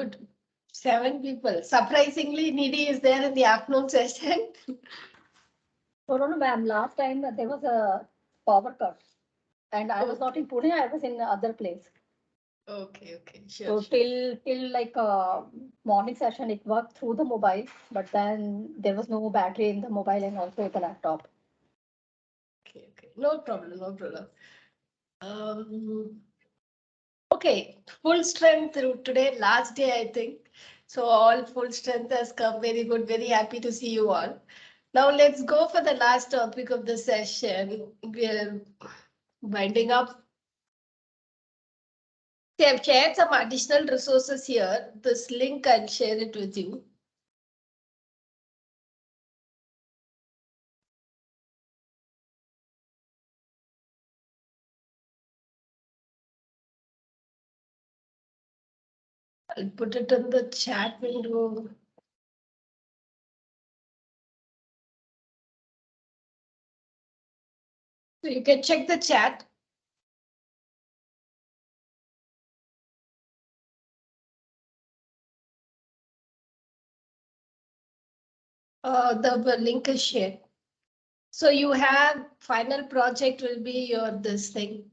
Good. 7 people. Surprisingly, Nidhi is there in the afternoon session. No, ma'am. Last time there was a power cut, and I was not in Pune. I was in other place. Okay, So sure. till like morning session, it worked through the mobile, but then there was no battery in the mobile and also the laptop. Okay. No problem. Um, okay, full strength through today, last day, I think. So all full strength has come. Very good. Very happy to see you all. Now let's go for the last topic of the session. We're winding up. Okay, I've shared some additional resources here. This link, I'll share it with you. I'll put it in the chat window. So you can check the chat. The link is shared. So you have final project will be your this thing,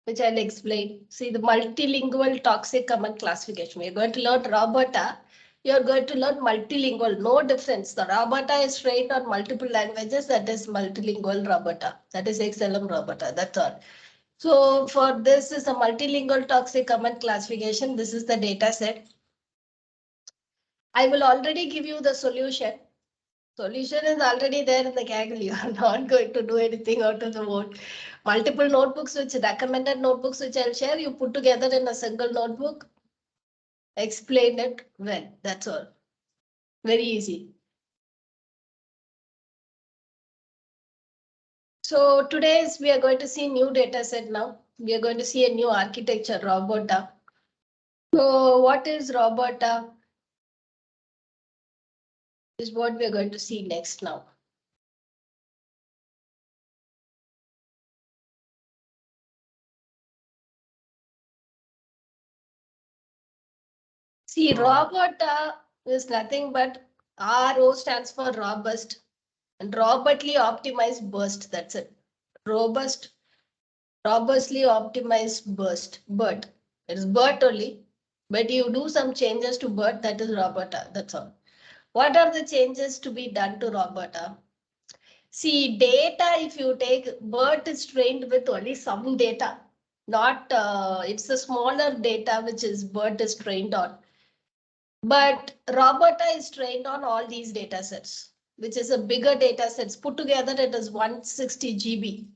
which I'll explain. See the multilingual toxic common classification. You're going to learn Roberta. You're going to learn multilingual, no difference. The Roberta is trained on multiple languages. That is multilingual Roberta. That is XLM Roberta. That's all. So for this is a multilingual toxic common classification. This is the data set. I will already give you the solution. Solution is already there in the Kaggle. You are not going to do anything out of the vote. Multiple notebooks, which recommended notebooks, which I'll share, you put together in a single notebook. Explain it well. That's all. Very easy. So today's we are going to see new data set now. We are going to see a new architecture, Roberta. So what is Roberta? Is what we are going to see next now. See, Roberta is nothing but RO stands for robust and robustly optimized burst. That's it. Robustly optimized burst. BERT. It is BERT only, but you do some changes to BERT. That is Roberta. That's all. What are the changes to be done to Roberta? See, data, if you take BERT is trained with only some data, not it's a smaller data which is BERT is trained on. But Roberta is trained on all these data sets, which is a bigger data sets. Put together, it is 160 GB.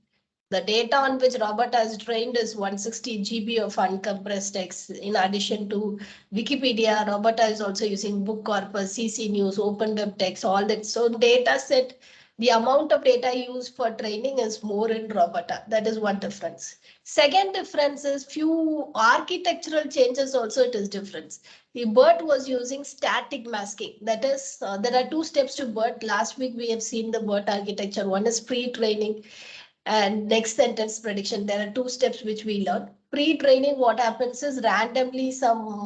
The data on which Roberta is trained is 160 GB of uncompressed text. In addition to Wikipedia, Roberta is also using book corpus, CC News, Open Web Text, all that. So data set, the amount of data used for training is more in Roberta. That is one difference. Second difference is few architectural changes also it is different. The BERT was using static masking. That is, there are two steps to BERT. Last week we have seen the BERT architecture. One is pre-training and next sentence prediction. There are two steps which we learn. Pre-training, what happens is randomly some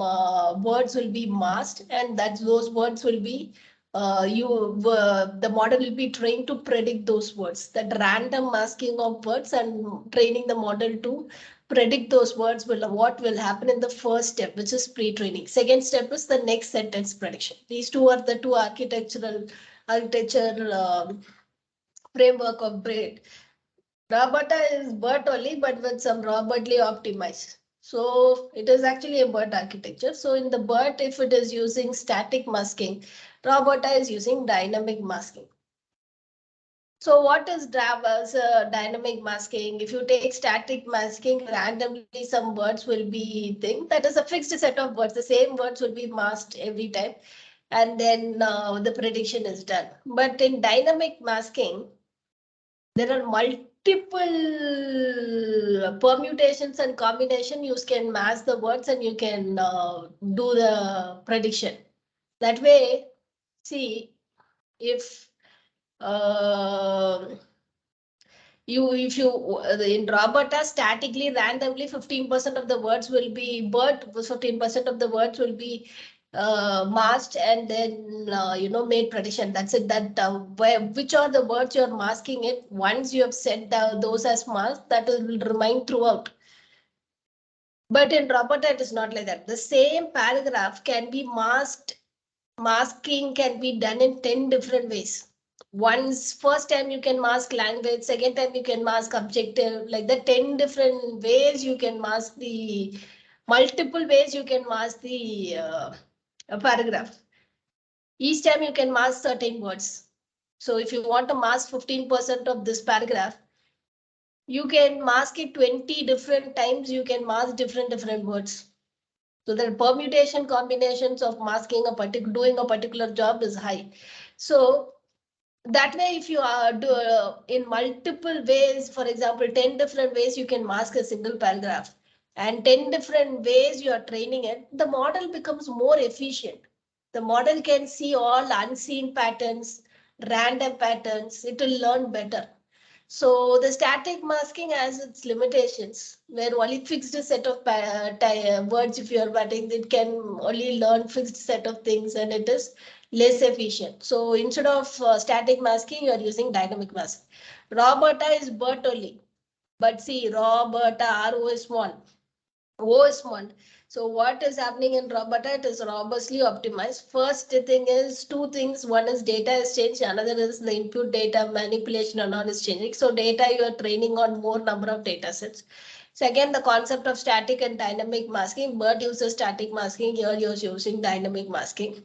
words will be masked, and that those words will be the model will be trained to predict those words. That random masking of words and training the model to predict those words will what will happen in the first step, which is pre-training. Second step is the next sentence prediction. These two are the two architecture framework of BERT. Roberta is BERT only, but with some robustly optimized. So it is actually a BERT architecture. So in the BERT, if it is using static masking, Roberta is using dynamic masking. So what is dynamic masking? If you take static masking, randomly some words will be thing. That is a fixed set of words. The same words will be masked every time. And then the prediction is done. But in dynamic masking, there are multiple permutations and combination. You can mask the words and you can do the prediction. That way, see if if you in Roberta statically randomly 15% of the words will be but 15% of the words will be masked and then made prediction. That's it. That which are the words you're masking it. Once you have set those as masked, that will remain throughout. But in Roberta, it is not like that. The same paragraph can be masked. Masking can be done in 10 different ways. Once first time you can mask language, second time you can mask objective, like the 10 different ways you can mask the multiple ways you can mask the paragraph. Each time you can mask certain words. So if you want to mask 15% of this paragraph, you can mask it 20 different times. You can mask different words. So the permutation combinations of masking doing a particular job is high. So that way, if you are in multiple ways, for example, 10 different ways you can mask a single paragraph and 10 different ways you are training it, the model becomes more efficient. The model can see all unseen patterns, random patterns. It will learn better. So the static masking has its limitations, where only fixed set of words, if you are writing, it can only learn fixed set of things and it is less efficient. So instead of static masking, you are using dynamic masking. Roberta is BERT only. But see, Roberta, RO is small. O is small. So what is happening in Roberta? It is robustly optimized. First thing is two things. One is data is changed. Another is the input data manipulation and all is changing. So data you are training on more number of data sets. Second, the concept of static and dynamic masking. BERT uses static masking. Here you're using dynamic masking.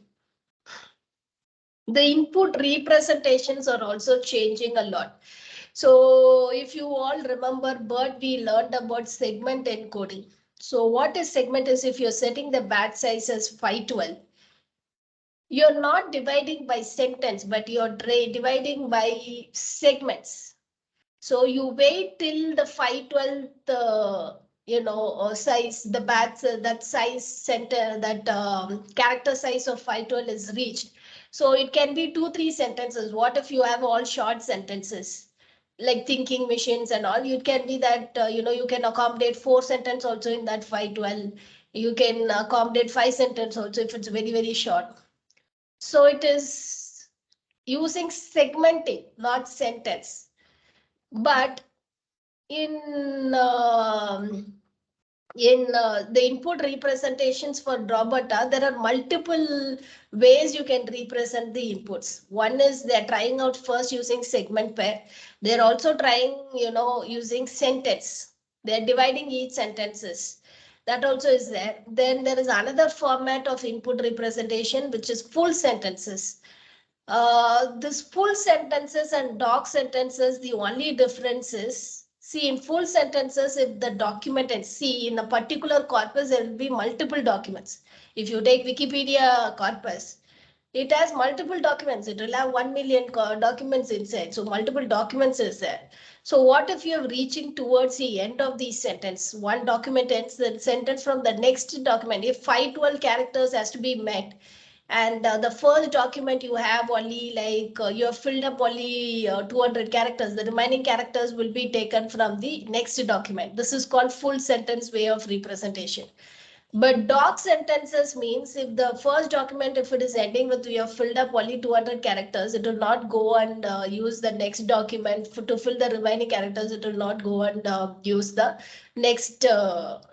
The input representations are also changing a lot. So if you all remember BERT, we learned about segment encoding. So what is segment is if you're setting the batch size as 512, you're not dividing by sentence, but you're dividing by segments. So you wait till the 512th, size, the batch, that size center, that character size of 512 is reached. So it can be 2-3 sentences. What if you have all short sentences? Like thinking machines and all, it can be that, you can accommodate 4 sentences also in that 512. You can accommodate 5 sentences also if it's very short. So it is using segmenting, not sentence. But in the input representations for Roberta, there are multiple ways you can represent the inputs. One is they're trying out first using segment pair. They're also trying, using sentence. They're dividing each sentences. That also is there. Then there is another format of input representation, which is full sentences. This full sentences and doc sentences, the only difference is, see, in full sentences, if the document and see in a particular corpus, there will be multiple documents. If you take Wikipedia corpus, it has multiple documents. It will have 1 million documents inside. So multiple documents is there. So what if you're reaching towards the end of the sentence? One document ends the sentence from the next document. If 512 characters has to be met, and the first document you have only like you have filled up only 200 characters, the remaining characters will be taken from the next document. This is called full sentence way of representation. But doc sentences means if the first document, if it is ending with you have filled up only 200 characters, it will not go and use the next document to fill the remaining characters. It will not go and use the next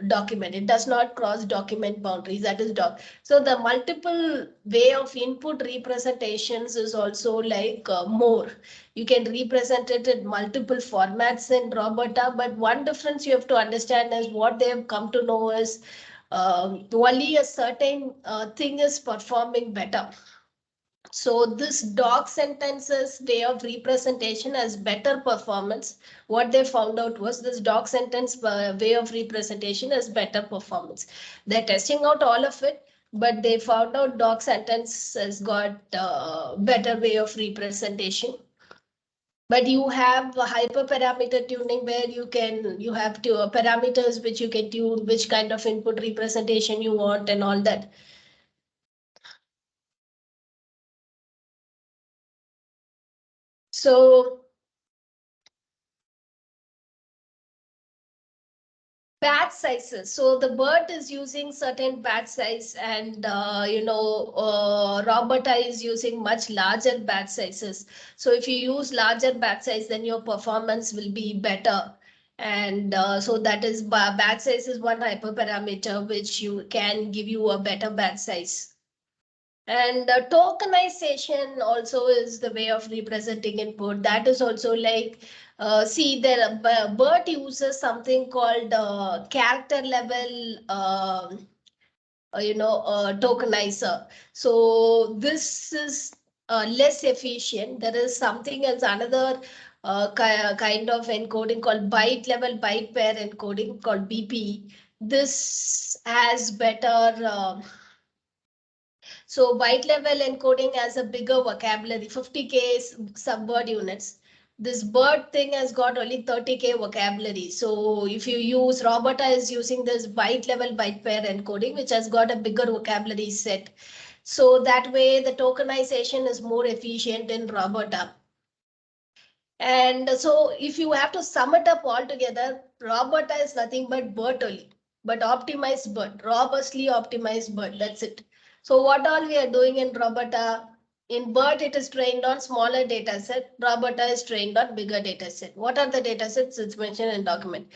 document. It does not cross document boundaries. That is doc. So the multiple way of input representations is also like more. You can represent it in multiple formats in Roberta, but one difference you have to understand is what they have come to know is only a certain thing is performing better. So this doc sentences way of representation has better performance. What they found out was this doc sentence way of representation has better performance. They're testing out all of it, but they found out doc sentence has got better way of representation. But you have a hyperparameter tuning where you have to parameters which you can tune which kind of input representation you want and all that. So batch sizes. So the bird is using certain batch size, and Roberta is using much larger batch sizes. So if you use larger batch size, then your performance will be better. And so that is batch size is one hyperparameter which you can give you a better batch size. And tokenization also is the way of representing input. That is also like, see, there BERT uses something called character level, tokenizer. So this is less efficient. There is something else, another kind of encoding called byte level byte pair encoding called BP. This has better. So byte level encoding has a bigger vocabulary, 50K subword units. This bird thing has got only 30K vocabulary. So if you use, Roberta is using this byte level byte pair encoding, which has got a bigger vocabulary set. So that way the tokenization is more efficient in Roberta. And so if you have to sum it up all together, Roberta is nothing but BERT only, but optimized BERT, robustly optimized BERT. That's it. So what all we are doing in Roberta, in BERT, it is trained on smaller data set. Roberta is trained on bigger data set. What are the data sets? It's mentioned in document.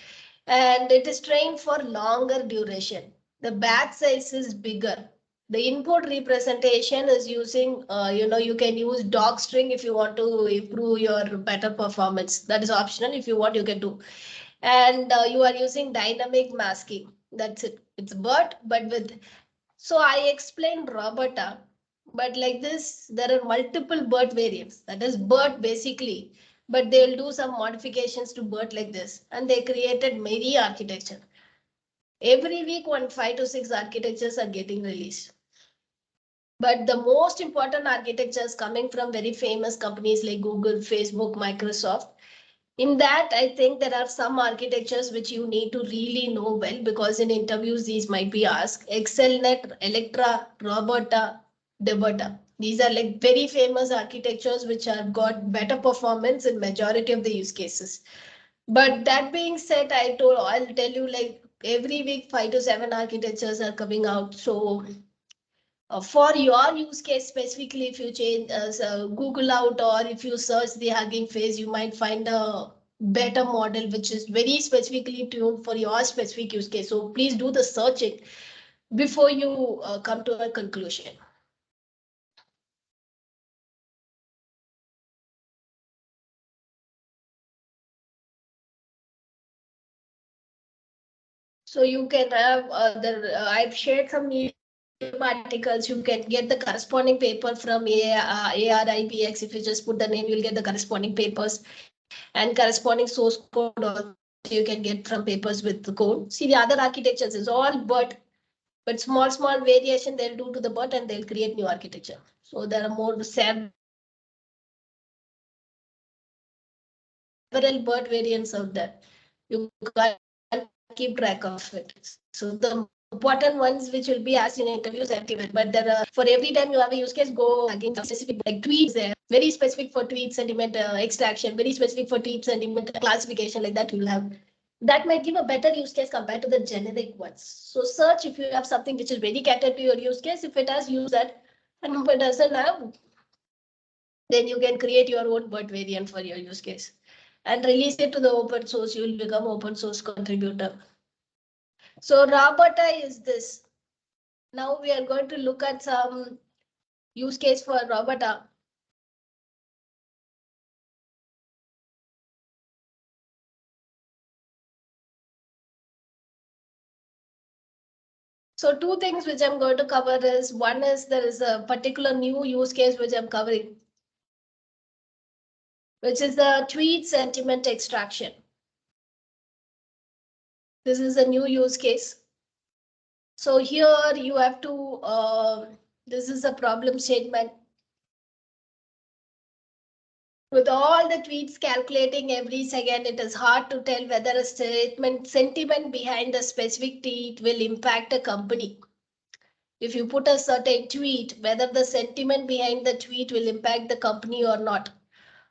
And it is trained for longer duration. The batch size is bigger. The input representation is using, you can use dog string if you want to improve your better performance. That is optional. If you want, you can do. And you are using dynamic masking. That's it. It's BERT, but with. So I explained Roberta, but like this, there are multiple BERT variants. That is BERT basically, but they'll do some modifications to BERT like this, and they created many architecture. Every week, 5 to 6 architectures are getting released. But the most important architectures coming from very famous companies like Google, Facebook, Microsoft. In that, I think there are some architectures which you need to really know well, because in interviews these might be asked. ExcelNet, Electra, Roberta, Deberta. These are like very famous architectures which have got better performance in majority of the use cases. But that being said, I'll tell you, like every week 5 to 7 architectures are coming out. So for your use case specifically, if you change Google out, or if you search the Hugging Face, you might find a better model which is very specifically tuned for your specific use case. So please do the searching before you come to a conclusion. So you can have I've shared some Medium articles. You can get the corresponding paper from ARIBX. If you just put the name, you'll get the corresponding papers and corresponding source code also you can get from papers with the code. See, the other architectures is all but small variation they'll do to the BERT, and they'll create new architecture. So there are more several BERT variants out there. You can't keep track of it. So the important ones which will be asked in interviews are given. But there are, for every time you have a use case, go Hugging Face. For every time you have a use case, go Hugging Face. Specific like tweets there, very specific for tweet sentiment extraction, very specific for tweet sentiment classification, like that you'll have. That might give a better use case compared to the generic ones. So search if you have something which is very catered to your use case. If it has, use that. And if it doesn't have, then you can create your own BERT variant for your use case and release it to the open source. You will become open source contributor. So Roberta is this. Now we are going to look at some use case for Roberta. So two things which I'm going to cover is, one is there is a particular new use case which I'm covering, which is the tweet sentiment extraction. This is a new use case. So here you have to, this is a problem statement. With all the tweets calculating every second, it is hard to tell whether a sentiment behind a specific tweet will impact a company. If you put a certain tweet, whether the sentiment behind the tweet will impact the company or not,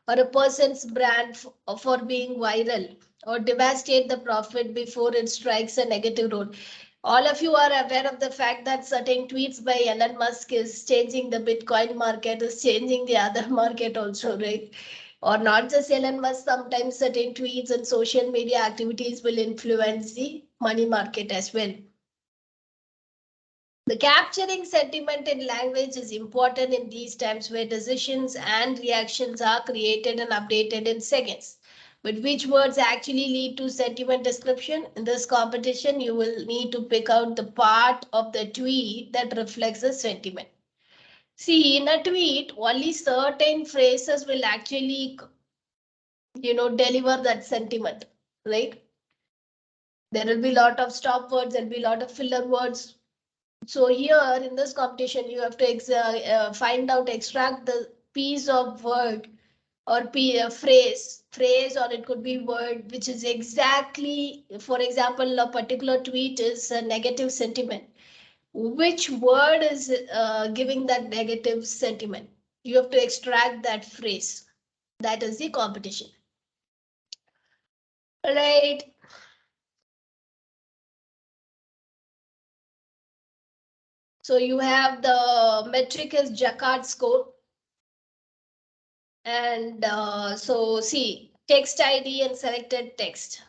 or a person's brand for being viral, or devastate the profit before it strikes a negative road. All of you are aware of the fact that certain tweets by Elon Musk is changing the Bitcoin market, is changing the other market also, right? Or not just Elon Musk, sometimes certain tweets and social media activities will influence the money market as well. The capturing sentiment in language is important in these times where decisions and reactions are created and updated in seconds. But which words actually lead to sentiment description? In this competition, you will need to pick out the part of the tweet that reflects the sentiment. See, in a tweet, only certain phrases will actually, deliver that sentiment, right? There will be a lot of stop words, there'll be a lot of filler words. So here in this competition, you have to find out, extract the piece of word or phrase, or it could be word, which is exactly, for example, a particular tweet is a negative sentiment. Which word is giving that negative sentiment? You have to extract that phrase. That is the competition. Right. So you have the metric is Jacquard score. And so see, text ID and selected text.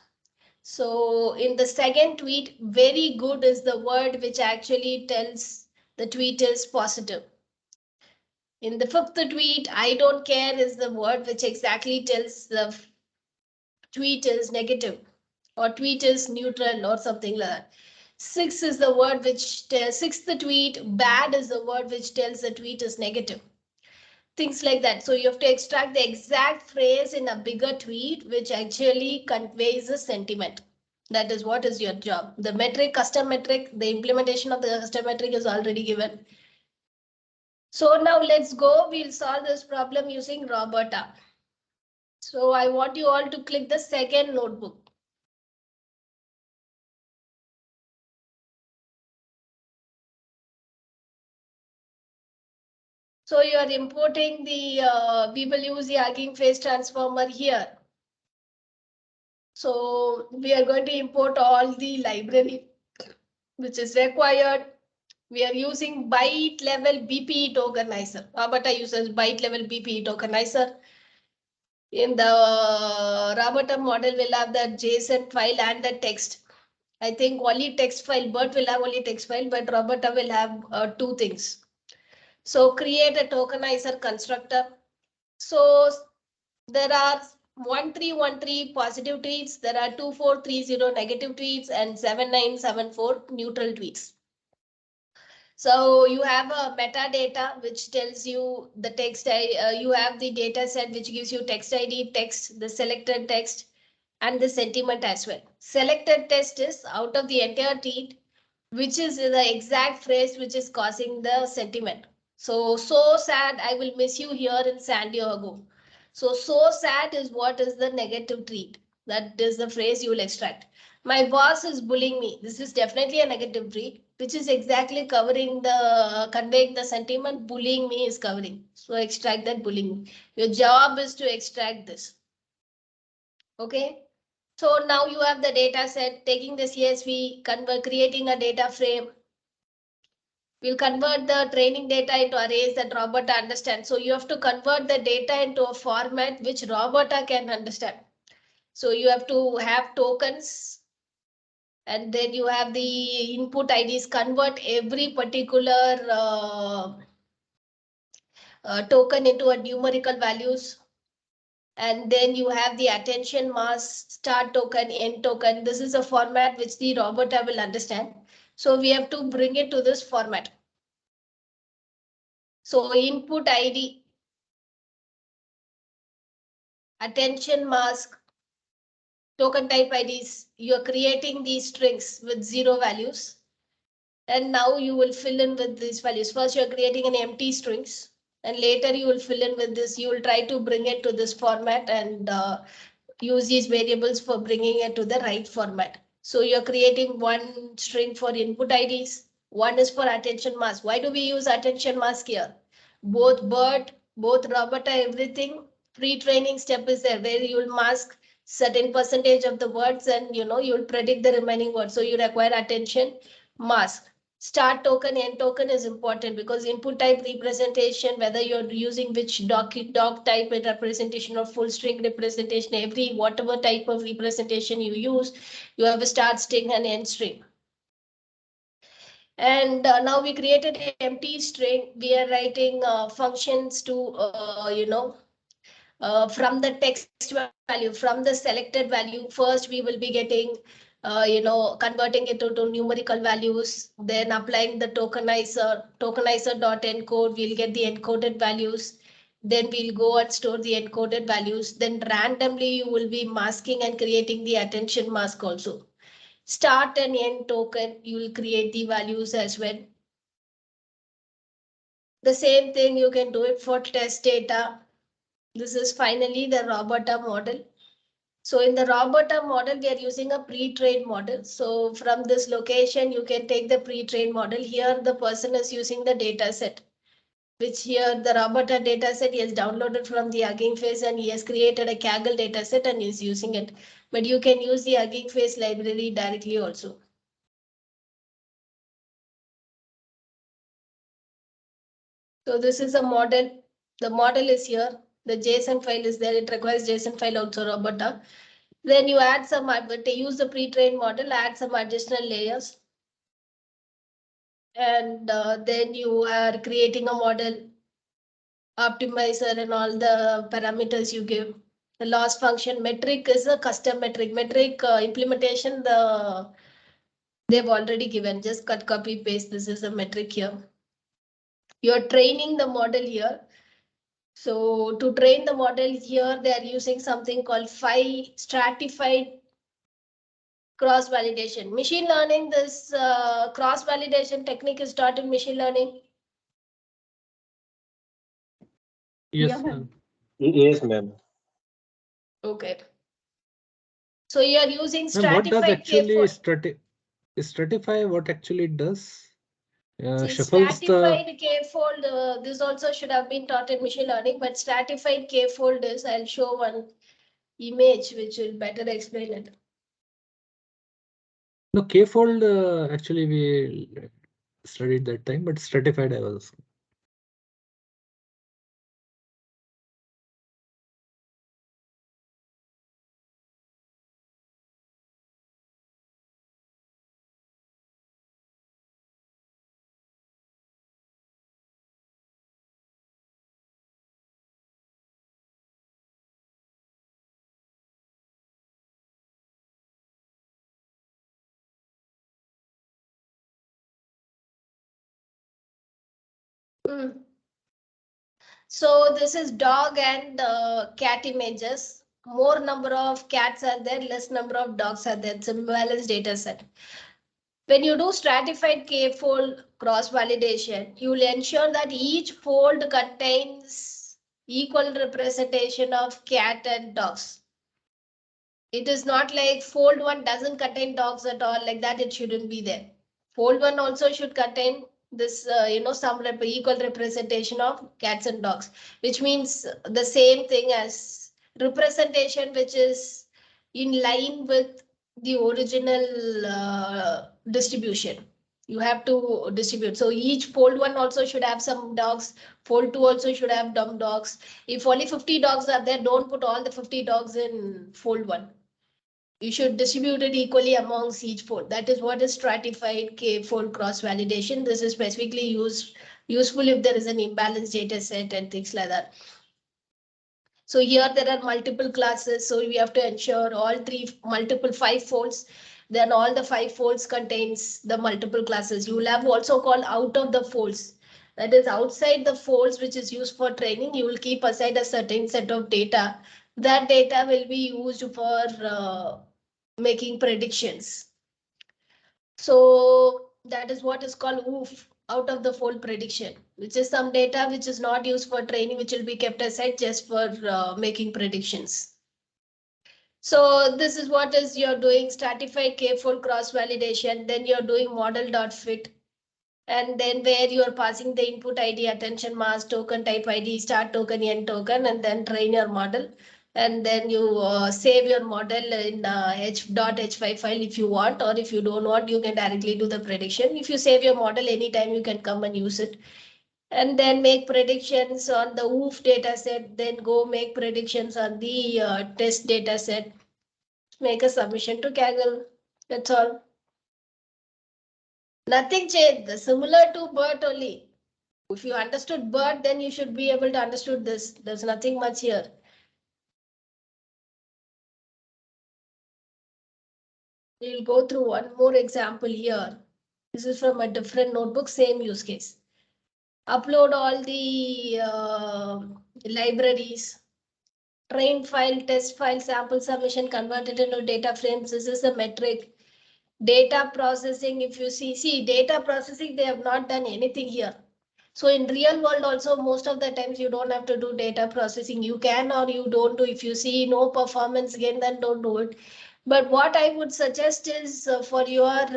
So in the second tweet, very good is the word which actually tells the tweet is positive. In the fifth tweet, I don't care is the word which exactly tells the tweet is negative or tweet is neutral or something like that. Six is the word which tells, sixth tweet, bad is the word which tells the tweet is negative. Things like that. So you have to extract the exact phrase in a bigger tweet, which actually conveys the sentiment. That is what is your job. The metric, custom metric, the implementation of the custom metric is already given. So now let's go. We'll solve this problem using Roberta. So I want you all to click the second notebook. So you are importing the, we will use the Hugging Face transformer here. So we are going to import all the library which is required. We are using byte level BPE tokenizer. Roberta uses byte level BPE tokenizer. In the Roberta model, we'll have the JSON file and the text. I think only text file, BERT will have only text file, but Roberta will have two things. So create a tokenizer constructor. So there are 1313 positive tweets, there are 2430 negative tweets, and 7974 neutral tweets. So you have a metadata which tells you the text. You have the data set which gives you text ID, text, the selected text, and the sentiment as well. Selected text is out of the entire tweet, which is the exact phrase which is causing the sentiment. So sad, I will miss you here in San Diego. So sad is what is the negative tweet. That is the phrase you will extract. My boss is bullying me. This is definitely a negative tweet, which is exactly covering the conveying the sentiment. Bullying me is covering. So extract that bullying. Your job is to extract this. Okay. So now you have the data set, taking the CSV, creating a data frame. We'll convert the training data into arrays that Roberta understands. So you have to convert the data into a format which Roberta can understand. So you have to have tokens, and then you have the input IDs, convert every particular token into a numerical values. And then you have the attention mask, start token, end token. This is a format which the Roberta will understand. So we have to bring it to this format. So input ID, attention mask, token type IDs, you're creating these strings with 0 values. And now you will fill in with these values. First, you're creating an empty strings, and later you will fill in with this. You will try to bring it to this format and use these variables for bringing it to the right format. So you're creating one string for input IDs. One is for attention mask. Why do we use attention mask here? Both BERT, both Roberta, everything. Pre-training step is there where you will mask certain percentage of the words, and you'll predict the remaining words. So you require attention mask. Start token, end token is important because input type representation, whether you're using which doc type representation or full string representation, every whatever type of representation you use, you have a start string and end string. And now we created an empty string. We are writing functions to, from the text value, from the selected value. First, we will be getting, converting it to numerical values, then applying the tokenizer dot encode. We'll get the encoded values. Then we'll go and store the encoded values. Then randomly you will be masking and creating the attention mask also. Start and end token, you will create the values as well. The same thing you can do it for test data. This is finally the Roberta model. So in the Roberta model, we are using a pre-trained model. So from this location, you can take the pre-trained model. Here, the person is using the data set, which here the Roberta data set he has downloaded from the Hugging Face, and he has created a Kaggle data set and is using it. But you can use the Hugging Face library directly also. So this is a model. The model is here. The JSON file is there. It requires JSON file also, Roberta. Then you add some, use the pre-trained model, add some additional layers. And then you are creating a model optimizer and all the parameters you give. The loss function metric is a custom metric. Metric implementation, they've already given. Just cut, copy, paste. This is a metric here. You're training the model here. So to train the model here, they are using something called stratified cross validation. Machine learning, this cross validation technique is taught in machine learning. Yes, Yeah, ma'am. Yes, ma'am. Okay. So you are using Ma'am, what does stratified actually K4. stratify? What actually it does? See, Shuffles the. stratified K-fold, this also should have been taught in machine learning, but stratified K-fold is, I'll show one image which will better explain it. No, K-fold actually we studied that time, but stratified I was. Mm. So this is dog and cat images. More number of cats are there, less number of dogs are there. It's a balanced data set. When you do stratified K-fold cross validation, you will ensure that each fold contains equal representation of cat and dogs. It is not like fold one doesn't contain dogs at all, like that it shouldn't be there. Fold one also should contain this, some equal representation of cats and dogs, which means the same thing as representation, which is in line with the original distribution. You have to distribute. So each fold one also should have some dogs. Fold two also should have dumb dogs. If only 50 dogs are there, don't put all the 50 dogs in fold one. You should distribute it equally amongst each fold. That is what is stratified K-fold cross validation. This is specifically useful if there is an imbalanced data set and things like that. So here there are multiple classes. So we have to ensure all multiple 5 folds. Then all the 5 folds contains the multiple classes. You will have also called out of the folds. That is outside the folds, which is used for training. You will keep aside a certain set of data. That data will be used for making predictions. So that is what is called OOF, out of the fold prediction, which is some data which is not used for training, which will be kept aside just for making predictions. So this is what is you're doing stratified K-fold cross validation. Then you're doing model.fit. And then where you're passing the input ID, attention mask, token type ID, start token, end token, and then train your model. and then you save your model in h.h5 file if you want, or if you don't want, you can directly do the prediction. If you save your model anytime, you can come and use it. And then make predictions on the OOF data set, then go make predictions on the test data set, make a submission to Kaggle. That's all. Nothing changed, similar to BERT only. If you understood BERT, then you should be able to understood this. There's nothing much here. We'll go through one more example here. This is from a different notebook, same use case. Upload all the libraries, train file, test file, sample submission, convert it into data frames. This is the metric. Data processing, if you see data processing, they have not done anything here. So in real world also, most of the times you don't have to do data processing. You can or you don't do. If you see no performance gain, then don't do it. But what I would suggest is for your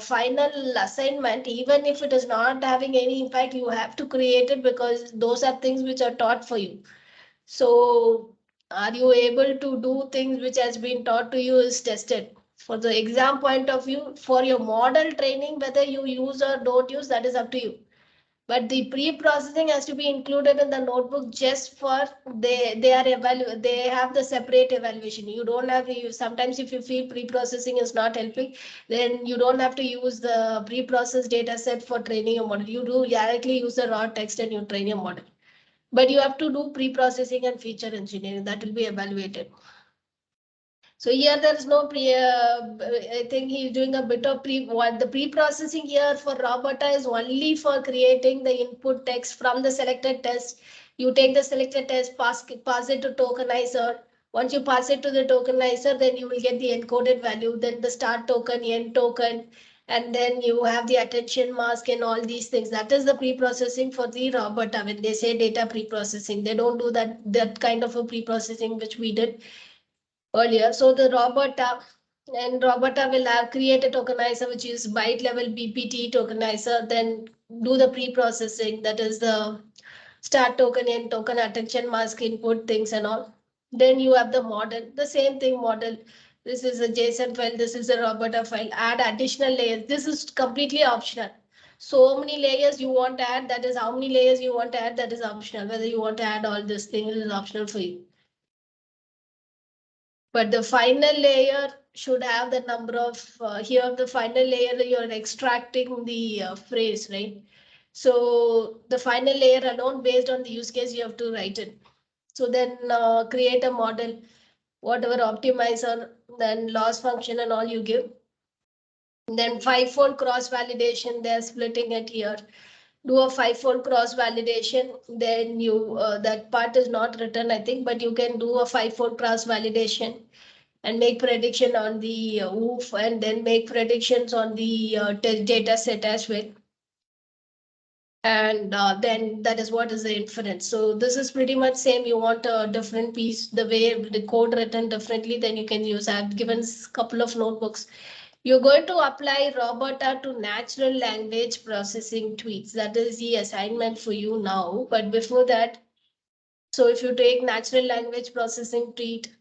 final assignment, even if it is not having any impact, you have to create it, because those are things which are taught for you. So are you able to do things which has been taught to you is tested. For the exam point of view, for your model training, whether you use or don't use, that is up to you. But the pre-processing has to be included in the notebook just for they have the separate evaluation. You don't have to use, sometimes if you feel pre-processing is not helping, then you don't have to use the pre-processed data set for training your model. You do directly use the raw text and you train your model. But you have to do pre-processing and feature engineering, that will be evaluated. So here there is no pre, I think he's doing a bit of what the pre-processing here for Roberta is only for creating the input text from the selected test. You take the selected test, pass it to tokenizer. Once you pass it to the tokenizer, then you will get the encoded value, then the start token, end token, and then you have the attention mask and all these things. That is the pre-processing for the Roberta. When they say data pre-processing, they don't do that kind of a pre-processing which we did earlier. So the Roberta will have create a tokenizer, which is byte level BPT tokenizer, then do the pre-processing, that is the start token, end token, attention mask, input things and all. Then you have the model, the same thing model. This is a JSON file, this is a Roberta file, add additional layers. This is completely optional. So many layers you want to add, that is how many layers you want to add, that is optional. Whether you want to add all this thing is optional for you. But the final layer should have the number of, here the final layer, you're extracting the phrase, right? So the final layer alone, based on the use case, you have to write it. So then create a model, whatever optimizer, then loss function and all you give. Then fivefold cross validation, they're splitting it here. Do a fivefold cross validation, then you, that part is not written, I think, but you can do a fivefold cross validation and make prediction on the OOF, and then make predictions on the data set as well. And then that is what is the inference. So this is pretty much same. You want a different piece, the way the code written differently, then you can use. I've given a couple of notebooks. You're going to apply Roberta to natural language processing tweets. That is the assignment for you now. But before that, so if you take natural language processing tweet,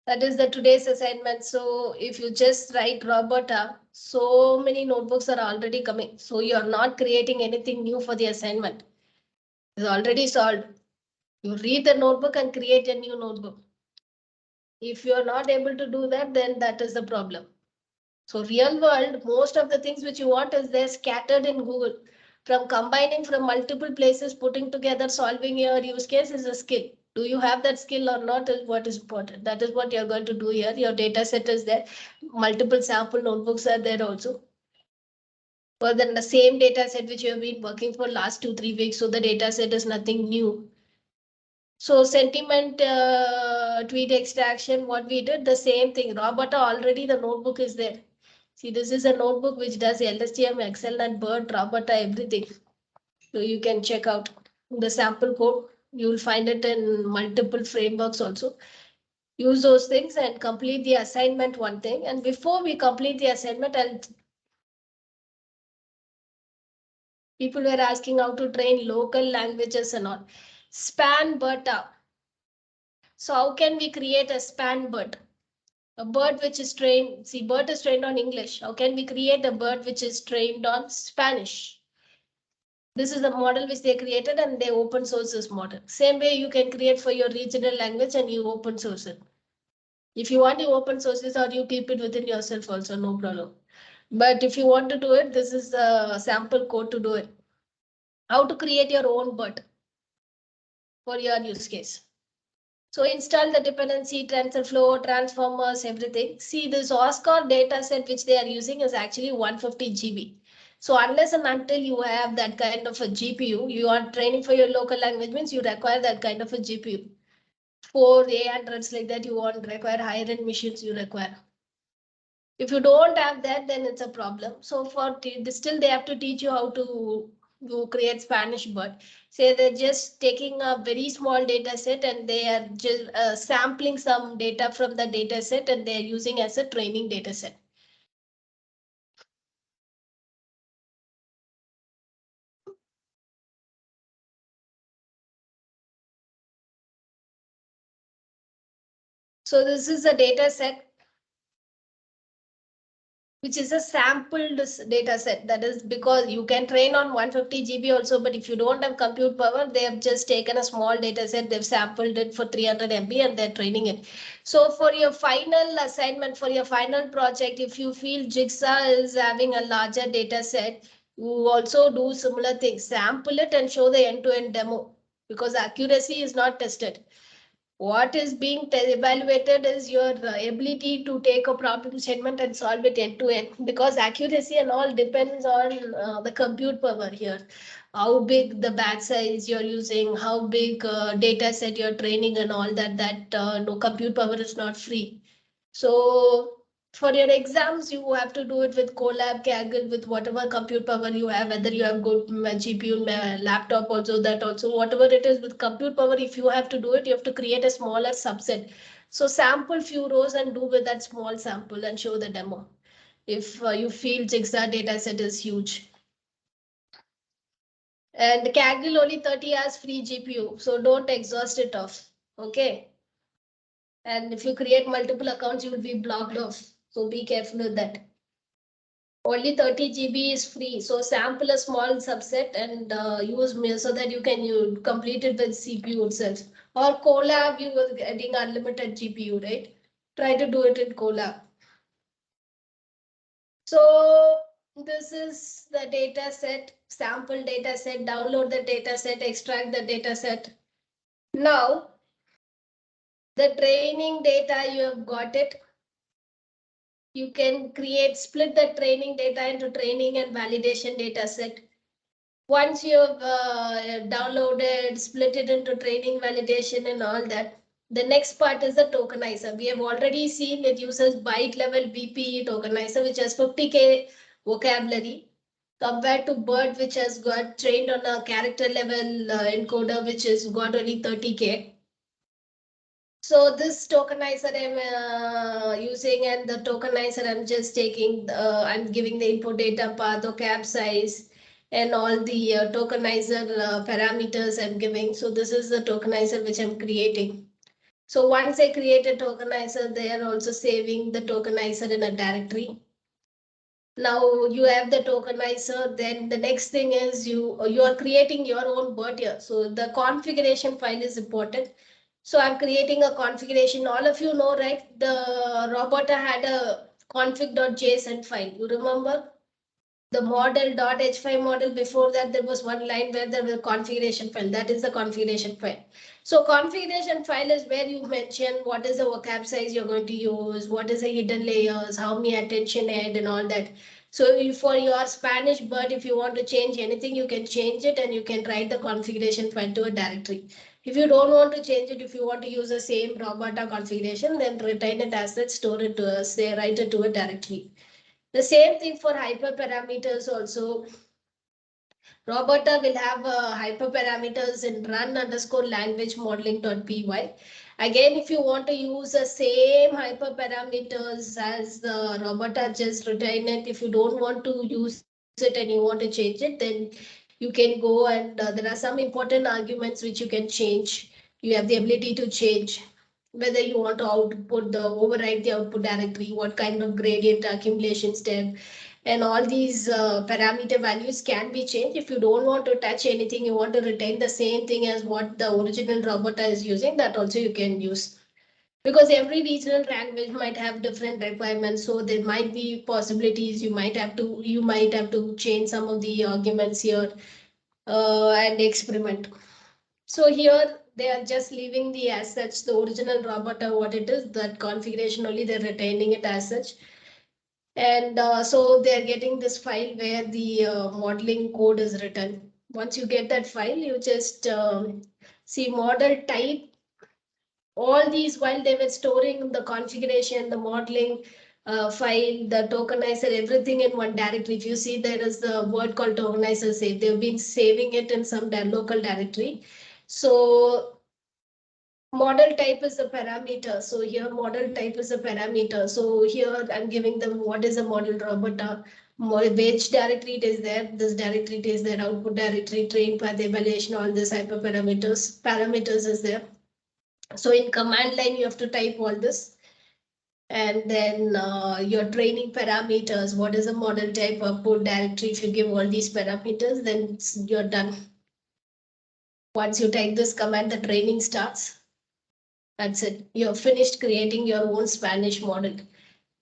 that is the today's assignment. So if you just write Roberta, so many notebooks are already coming. So you're not creating anything new for the assignment. It's already solved. You read the notebook and create a new notebook. If you're not able to do that, then that is the problem. So real world, most of the things which you want is there scattered in Google. From combining from multiple places, putting together, solving your use case is a skill. Do you have that skill or not is what is important. That is what you're going to do here. Your data set is there. Multiple sample notebooks are there also. But then the same data set which you have been working for last 2-3 weeks. So the data set is nothing new. So sentiment tweet extraction, what we did, the same thing. Roberta already the notebook is there. See, this is a notebook which does LSTM, Excel, and BERT, Roberta, everything. So you can check out the sample code. You will find it in multiple frameworks also. Use those things and complete the assignment, one thing. And before we complete the assignment, People were asking how to train local languages and all. Span BERT. So how can we create a span BERT? A BERT which is trained, see BERT is trained on English. How can we create a BERT which is trained on Spanish? This is the model which they created and they open source this model. Same way you can create for your regional language and you open source it. If you want to open source this or you keep it within yourself also, no problem. But if you want to do it, this is the sample code to do it. How to create your own BERT for your use case. So install the dependency, TensorFlow, transformers, everything. See this Oscar data set which they are using is actually 150 GB. So unless and until you have that kind of a GPU, you are training for your local language means you require that kind of a GPU. For A100s like that, you won't require higher end machines you require. If you don't have that, then it's a problem. So for still they have to teach you how to create Spanish BERT. Say they're just taking a very small data set and they are just sampling some data from the data set and they're using as a training data set. So this is a data set which is a sampled data set. That is because you can train on 150 GB also, but if you don't have compute power, they have just taken a small data set, they've sampled it for 300 MB and they're training it. So for your final assignment, for your final project, if you feel Jigsaw is having a larger data set, you also do similar things, sample it and show the end-to-end demo because accuracy is not tested. What is being evaluated is your ability to take a problem statement and solve it end to end, because accuracy and all depends on the compute power here. How big the batch size you're using, how big data set you're training and all that, no compute power is not free. So for your exams, you have to do it with Colab, Kaggle, with whatever compute power you have, whether you have good GPU, laptop also, that also, whatever it is with compute power, if you have to do it, you have to create a smaller subset. So sample few rows and do with that small sample and show the demo. If you feel Jigsaw data set is huge. And Kaggle only 30 hours free GPU, so don't exhaust it off. Okay. And if you create multiple accounts, you will be blocked off. So be careful with that. Only 30 GB is free. So sample a small subset and use me so that you can complete it with CPU itself. Or Colab, you are getting unlimited GPU, right? Try to do it in Colab. So this is the data set, sample data set, download the data set, extract the data set. Now, the training data, you have got it. You can split the training data into training and validation data set. Once you've downloaded, split it into training, validation and all that, the next part is the tokenizer. We have already seen it uses byte level BPE tokenizer, which has 50K vocabulary, compared to BERT, which has got trained on a character level encoder, which has got only 30K. So this tokenizer I'm using, and the tokenizer I'm just taking, I'm giving the input data path, vocab size, and all the tokenizer parameters I'm giving. So this is the tokenizer which I'm creating. So once I create a tokenizer, they are also saving the tokenizer in a directory. Now you have the tokenizer, then the next thing is you are creating your own BERT here. So the configuration file is important. So I'm creating a configuration. All of you know, right? The Roberta had a config.json file. You remember? The model.h5 model, before that, there was one line where there was a configuration file. That is the configuration file. So configuration file is where you mention what is the vocab size you're going to use, what is the hidden layers, how many attention head and all that. So for your Spanish BERT, if you want to change anything, you can change it and you can write the configuration file to a directory. If you don't want to change it, if you want to use the same Roberta configuration, then retain it as that, store it to say, write it to a directory. The same thing for hyperparameters also. Roberta will have hyperparameters in run underscore language modeling.py. Again, if you want to use the same hyperparameters as Roberta, just retain it. If you don't want to use it and you want to change it, then You can go and there are some important arguments which you can change. You have the ability to change whether you want to output the override the output directory, what kind of gradient accumulation step, and all these parameter values can be changed. If you don't want to touch anything, you want to retain the same thing as what the original robot is using, that also you can use. Because every regional language might have different requirements, so there might be possibilities. You might have to change some of the arguments here and experiment. So here they are just leaving the as such, the original robot or what it is, that configuration only, they're retaining it as such. And so they're getting this file where the modeling code is written. Once you get that file, you just see model type. All these while they were storing the configuration, the modeling file, the tokenizer, everything in one directory. If you see, there is the word called tokenizer save. They've been saving it in some local directory. So model type is a parameter. So here model type is a parameter. So here I'm giving them what is a model robot, which directory it is there, this directory it is there, output directory, train path evaluation, all these parameters is there. So in command line, you have to type all this. And then your training parameters, what is a model type, output directory. If you give all these parameters, then you're done. Once you type this command, the training starts. That's it. You're finished creating your own Spanish model.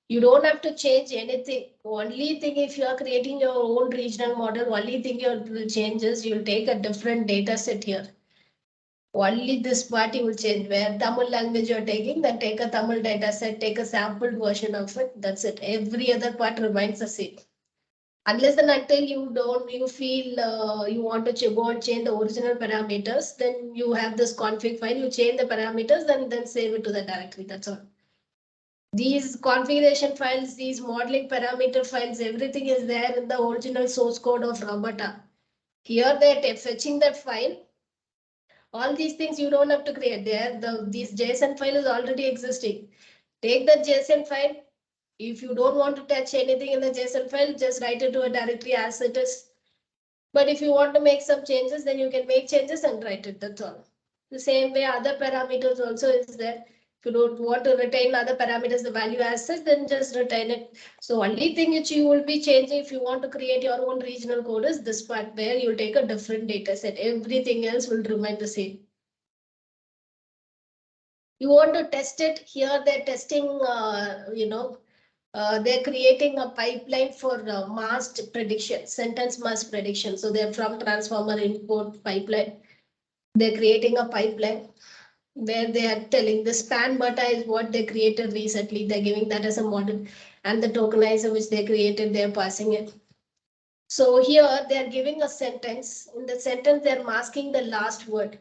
You don't have to change anything. Only thing, if you are creating your own regional model, only thing you change is you'll take a different data set here. Only this part you will change. Where Tamil language you're taking, then take a Tamil data set, take a sampled version of it. That's it. Every other part remains the same. Unless and until you feel you want to go and change the original parameters, then you have this config file, you change the parameters, then save it to the directory. That's all. These configuration files, these modeling parameter files, everything is there in the original source code of Robota. Here they're fetching that file. All these things you don't have to create. This JSON file is already existing. Take the JSON file. If you don't want to touch anything in the JSON file, just write it to a directory as it is. But if you want to make some changes, then you can make changes and write it. That's all. The same way other parameters also is there. If you don't want to retain other parameters, the value as such, then just retain it. So only thing which you will be changing if you want to create your own regional code is this part where you'll take a different data set. Everything else will remain the same. You want to test it here, they're testing, they're creating a pipeline for masked prediction, sentence mask prediction. So they're from transformer input pipeline. They're creating a pipeline where they are telling the span beta is what they created recently. They're giving that as a model, and the tokenizer which they created, they're passing it. So here they're giving a sentence. In the sentence, they're masking the last word.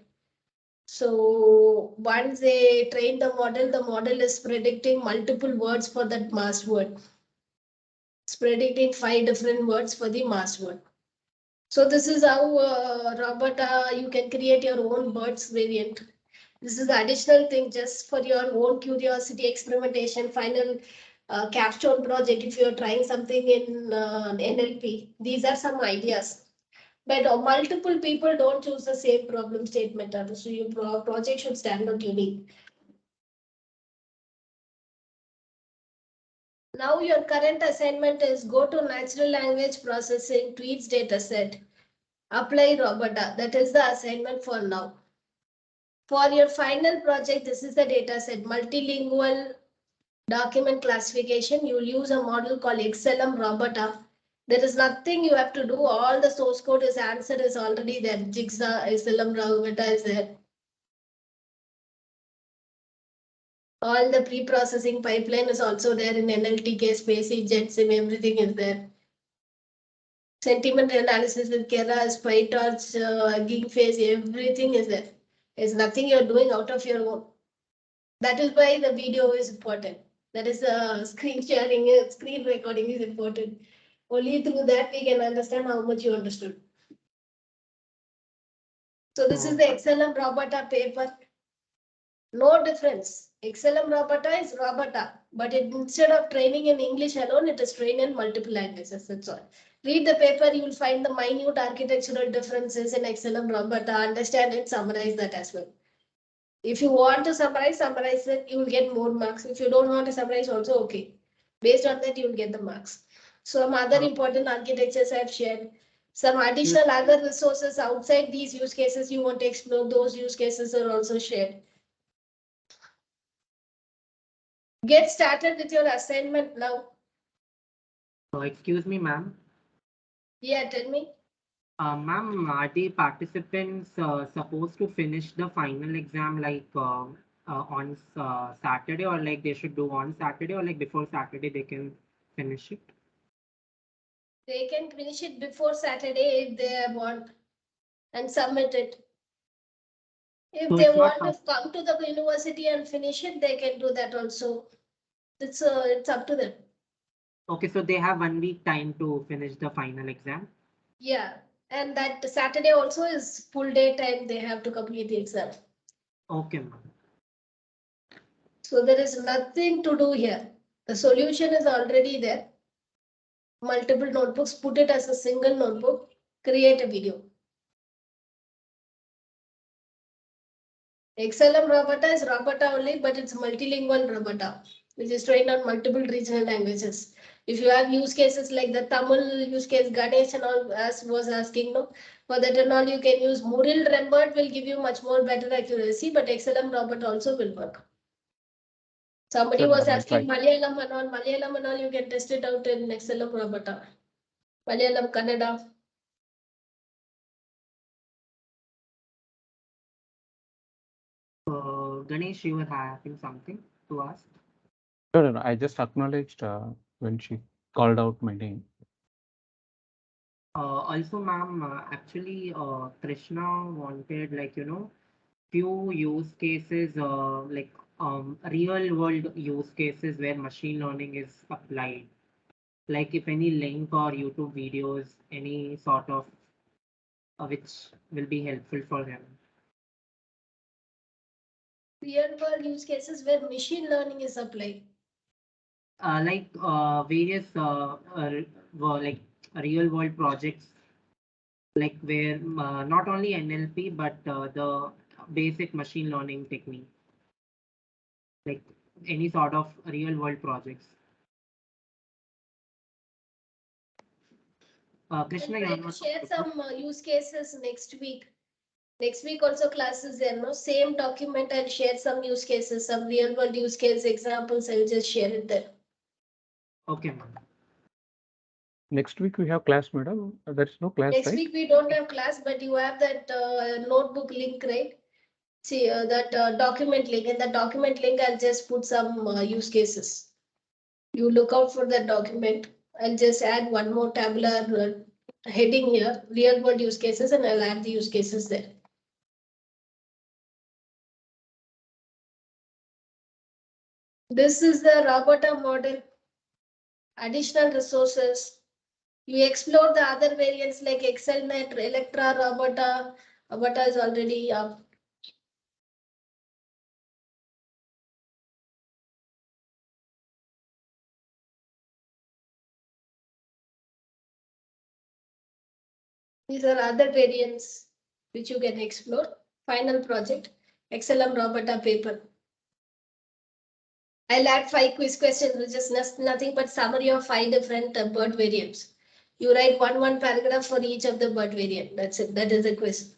So once they train the model is predicting multiple words for that masked word. It's predicting 5 different words for the masked word. So this is how Robert, you can create your own birds variant. This is the additional thing just for your own curiosity, experimentation, final capstone project. If you're trying something in NLP, these are some ideas. But multiple people don't choose the same problem statement. So your project should stand out unique. Now your current assignment is go to natural language processing, tweets dataset, apply Robota. That is the assignment for now. For your final project, this is the dataset, multilingual document classification. You'll use a model called XLM Robota. There is nothing you have to do. All the source code is answered is already there. Jigsaw, XLM Robota is there. All the pre-processing pipeline is also there in NLTK, Spacey, JetSim, everything is there. Sentiment analysis with Keras, PyTorch, Gig Phase, everything is there. There's nothing you're doing out of your own. That is why the video is important. That is screen sharing, screen recording is important. Only through that we can understand how much you understood. So this is the XLM Robota paper. No difference. XLM Robota is Robota, but instead of training in English alone, it is trained in multiple languages. That's all. Read the paper, you will find the minute architectural differences in XLM Roberta, understand it, summarize that as well. If you want to summarize it, you will get more marks. If you don't want to summarize also, okay. Based on that, you will get the marks. Some other important architectures I have shared. Some additional other resources outside these use cases you want to explore, those use cases are also shared. Get started with your assignment now. Excuse me, ma'am. Yeah, tell me. Ma'am, are the participants supposed to finish the final exam on Saturday, or like they should do on Saturday, or like before Saturday they can finish it? They can finish it before Saturday if they want and submit it. If So they it's not want to come to the university and finish it, they can do that also. It's up to them. okay, so they have 1 week time to finish the final exam. Yeah, and that Saturday also is full day time. They have to complete the exam. Okay, ma'am. So there is nothing to do here. The solution is already there. Multiple notebooks, put it as a single notebook, create a video. XLM Roberta is Roberta only, but it's multilingual Roberta, which is trained on multiple regional languages. If you have use cases like the Tamil use case, Ganesh and all, as was asking, no, for that and all, you can use Muril Rembert will give you much more better accuracy, but XLM Robert also will work. Somebody Sure, was ma'am, I'll asking try. Malayalam and all, you can test it out in XLM Roberta. Malayalam, Kannada. Ganesh, you were having something to ask? No. I just acknowledged when she called out my name. Also, ma'am, actually, Krishna wanted few use cases real world use cases where machine learning is applied. Like if any link or YouTube videos, any sort of which will be helpful for him. Real world use cases where machine learning is applied. Various like real world projects, like where not only NLP but the basic machine learning technique, like any sort of real world projects. Krishna, I'll you're try to not share audible. some use cases next week. Next week also classes there, no? Same document, I'll share some use cases, some real world use case examples, I'll just share it there. Okay, ma'am. Next week we have class, madam. There's no class, Next right? week we don't have class, but you have that notebook link, right? See that document link. In the document link, I'll just put some use cases. You look out for that document. I'll just add one more tabular heading here, real world use cases, and I'll add the use cases there. This is the Roberta model. Additional resources. You explore the other variants like ExcelNet, Electra, Roberta. Roberta is already up. These are other variants which you can explore. Final project, XLM Roberta paper. I'll add 5 quiz questions, which is nothing but summary of 5 different bird variants. You write one paragraph for each of the bird variant. That's it. That is the quiz.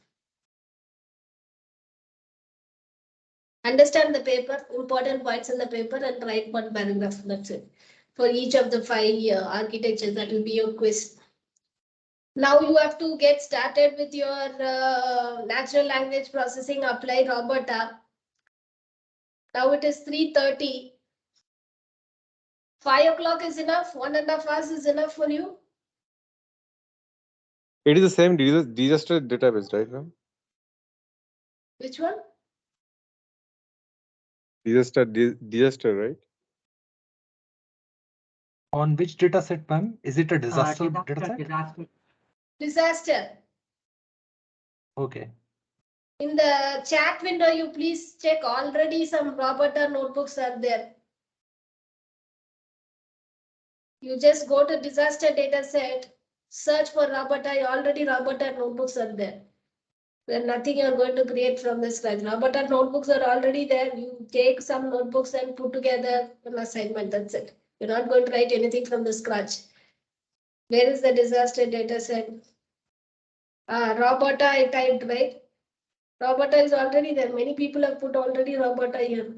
Understand the paper, important points in the paper, and write 1 paragraph. That's it. For each of the 5 architectures, that will be your quiz. Now you have to get started with your natural language processing applied Roberta. Now it is 3:30. 5 o'clock is enough. 1.5 hours is enough for you. It is the same disaster database, right, ma'am? Which one? Disaster, right? On which data set, ma'am? Is it a disaster data set? Disaster. Okay. In the chat window, you please check already some Roberta notebooks are there. You just go to disaster data set. search for Robota. Already Robota notebooks are there. Then nothing you're going to create from the scratch. Robota notebooks are already there. You take some notebooks and put together an assignment. That's it. You're not going to write anything from the scratch. Where is the disaster data set? Robota I typed, right? Robota is already there. Many people have put already Robota here.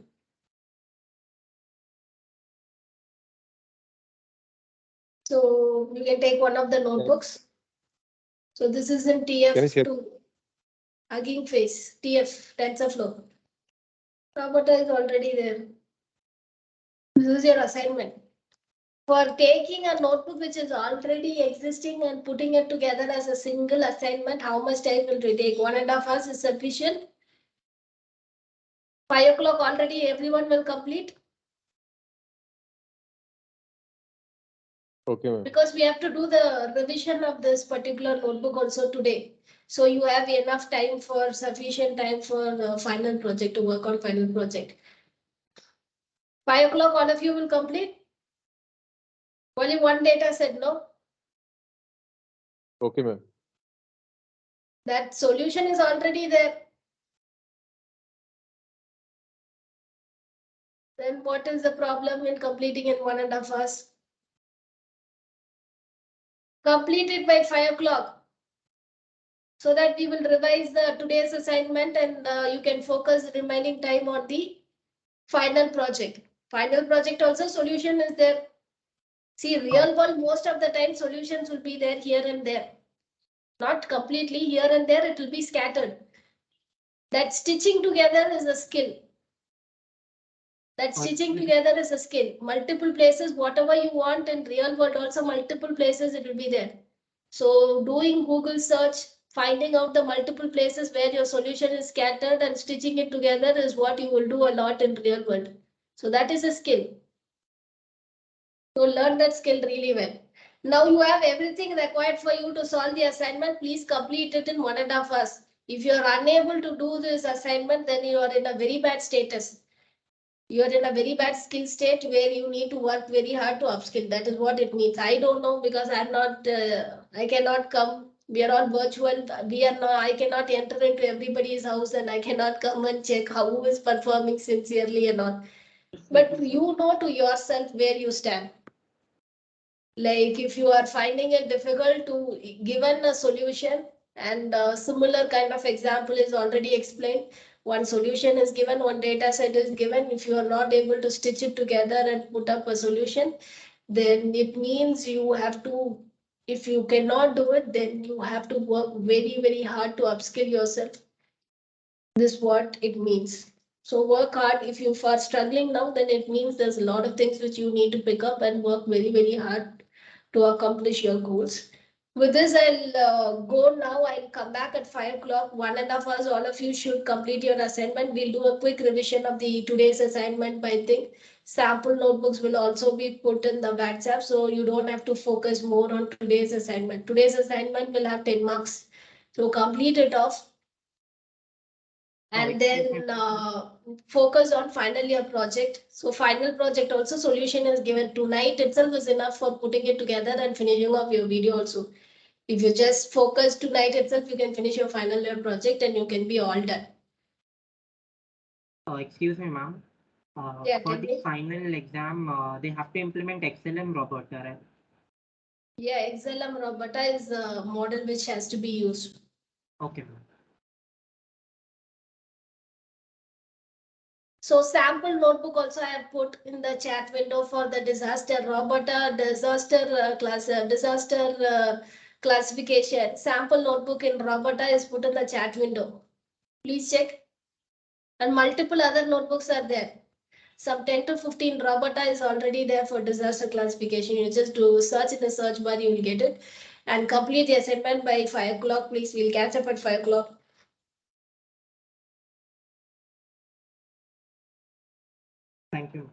So you can take one of the notebooks. So this is in TF2. Hugging Face, TF, TensorFlow. Robota is already there. This is your assignment. For taking a notebook which is already existing and putting it together as a single assignment, how much time will it take? 1.5 hours is sufficient. 5 o'clock already everyone will complete. Okay, ma'am. Because we have to do the revision of this particular notebook also today. So you have enough time for sufficient time for the final project to work on final project. 5 o'clock all of you will complete. Only one data set, no? Okay, ma'am. That solution is already there. Then what is the problem in completing in 1.5 hours? Complete it by 5 o'clock. So that we will revise the today's assignment and you can focus the remaining time on the final project. Final project also solution is there. See, real world, most of the time solutions will be there here and there. Not completely here and there, it will be scattered. That stitching together is a skill. That stitching together is a skill. Multiple places, whatever you want in real world, also multiple places it will be there. So doing Google search, finding out the multiple places where your solution is scattered and stitching it together is what you will do a lot in real world. So that is a skill. So learn that skill really well. Now you have everything required for you to solve the assignment. Please complete it in 1.5 hours. If you are unable to do this assignment, then you are in a very bad status. You are in a very bad skill state where you need to work very hard to upskill. That is what it means. I don't know because I'm not, I cannot come. We are all virtual. We are not, I cannot enter into everybody's house and I cannot come and check who is performing sincerely and all. But you know to yourself where you stand. Like if you are finding it difficult to given a solution and a similar kind of example is already explained. One solution is given, one data set is given. If you are not able to stitch it together and put up a solution, then it means you have to, if you cannot do it, then you have to work very, very hard to upskill yourself. This is what it means. So work hard. If you are struggling now, then it means there's a lot of things which you need to pick up and work very, very hard to accomplish your goals. With this, I'll go now. I'll come back at 5 o'clock. 1.5 hours, all of you should complete your assignment. We'll do a quick revision of the today's assignment by thing. Sample notebooks will also be put in the WhatsApp, so you don't have to focus more on today's assignment. Today's assignment will have 10 marks. So complete it off. And then focus on final year project. So final project also solution is given tonight itself is enough for putting it together and finishing off your video also. If you just focus tonight itself, you can finish your final year project and you can be all done. Excuse me, ma'am. Yeah, For tell the me. final exam, they have to implement XLM robot, right? Yeah, XLM Robota is a model which has to be used. Okay, ma'am. So sample notebook also I have put in the chat window for the disaster Robota disaster classification. Sample notebook in Robota is put in the chat window. Please check. And multiple other notebooks are there. Some 10 to 15 Robota is already there for disaster classification. You just do search in the search bar, you will get it. And complete the assignment by 5 o'clock. Please, we'll catch up at 5 o'clock. Thank you.